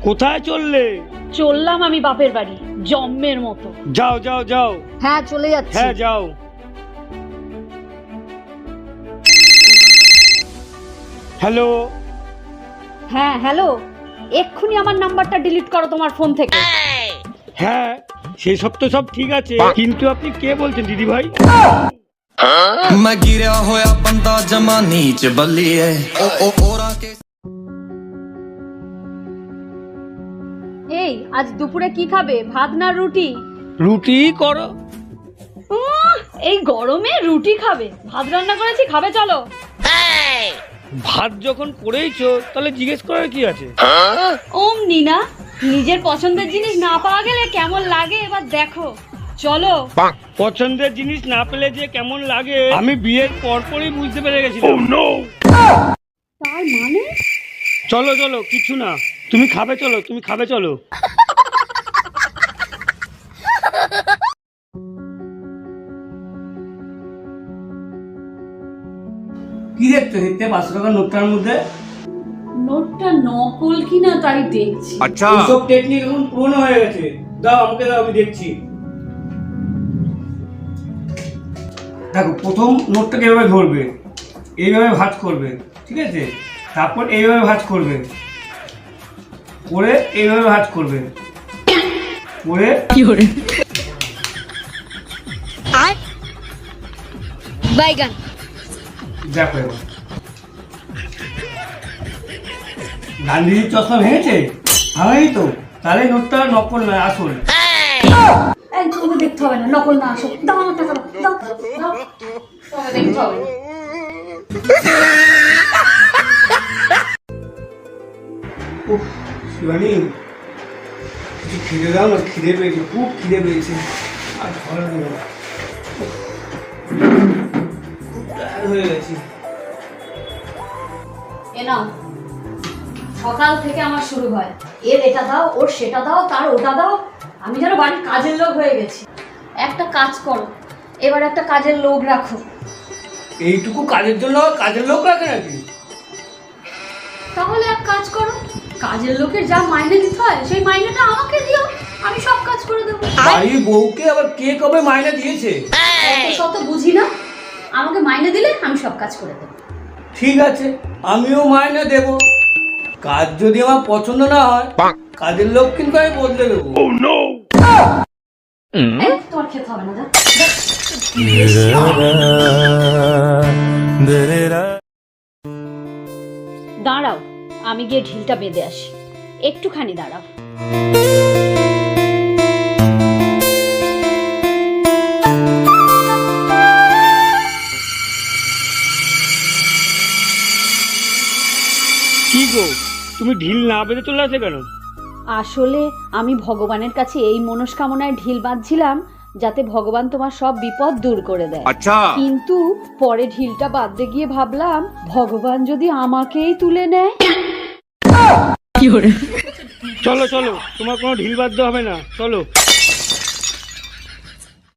কোথায় চললে? চললাম আমি বাপের বাড়ি, জম্মের মতো। যাও যাও যাও। হ্যাঁ চলে যাচ্ছি। হ্যাঁ যাও। হ্যালো। হ্যাঁ হ্যালো, এক্ষুনি আমার নাম্বারটা ডিলিট করো তোমার ফোন থেকে। হ্যাঁ সেসব তো সব ঠিক আছে, কিন্তু আপনি কে বলছেন দিদি ভাই? मैं गिरा होया बंदा जमा नीच बल्लिए ओ ओरा के। এই আজ দুপুরে কি খাবে, ভাত না রুটি? রুটি করো। এই গরমে রুটি খাবে? ভাত রান্না করেছি, খাবে চলো। ভাত যখন করেইছো তাহলে জিজ্ঞেস করার কি আছে? অমনি না, নিজের পছন্দের জিনিস না পাওয়া গেলে কেমন লাগে এবার দেখো, চলো। পছন্দের জিনিস না পেলে যে কেমন লাগে আমি বিয়ের পরপরই বুঝতে পেরে গেছিলাম। তার মানে? চলো চলো, কিছু না, তুমি খাবে চলো, তুমি খাবে চলো। কি দেখছো হিতে 500 টাকার নোটটার মধ্যে? নোটটা নকল কিনা তাই দেখছি। अच्छा সব টেকনিক এখন পুরনো হয়ে গেছে। দাও আমাকে দাও, আমি দেখছি। দেখো, প্রথম নোটটাকে এভাবে ধরবে, এইভাবে ভাঁজ করবে, ঠিক আছে? তারপর এইভাবে ভাঁজ করবে, করে এইভাবে ভাঁজ করবে, করে বাইগান। দেখো এবার গান্ধীজির চশমা ভেঙেছে? ভাঙেনি তো, তাহলে নোটটা নকল নয়, আসল। এই তোমাকে দেখতে হবে না, নকল না আসো। দাও আমার টাকা, দাও দাও, তোমাকে দেখতে হবে না। উফ, শিবানী, কিছু খিদে দাও না, খিদে পেয়েছে, খুব খিদে পেয়েছে। আর ভালো লাগে না, খুব টায়ার্ড হয়ে গেছি। এ নাও, সকাল থেকে আমার শুরু হয়, এর এটা দাও, ওর সেটা দাও, তার ওটা দাও। আমি যেন বাড়ির কাজের লোক হয়ে গেছি। একটা কাজ করো, এবার একটা কাজের লোক রাখো। এইটুকু কাজের জন্য কাজের লোক রাখে নাকি? তাহলে এক কাজ করো, কাজের লোকের যা মাইনে দিতে হয় সেই মাইনেটা আমাকে দিও, আমি সব কাজ করে দেবো। বাড়ির বউকে আবার কে কবে মাইনে দিয়েছে? অত শত বুঝি না, আমাকে মাইনে দিলে আমি সব কাজ করে দেবো। ঠিক আছে, আমিও মাইনে দেব। কাজ যদি আমার পছন্দ না হয়, কাজের লোক কিন্তু আমি বদলে দেবো। তোমার খেতে হবে না, যা। দাঁড়াও, আমি গিয়ে ঢিলটা বেঁধে আসি, একটুখানি দাঁড়াও। কি গো, তুমি ঢিল না বেঁধে চলে আসে কেন? আসলে আমি ভগবানের কাছে এই মনস্কামনায় ঢিল বাঁধছিলাম যাতে ভগবান তোমার সব বিপদ দূর করে দেয়। अच्छा কিন্তু পরে ঢিলটা বাঁধতে গিয়ে ভাবলাম ভগবান যদি আমাকেই তুলে নেয়। চলো চলো, তোমার কোনো ঢিল বাঁধতে হবে না, চলো।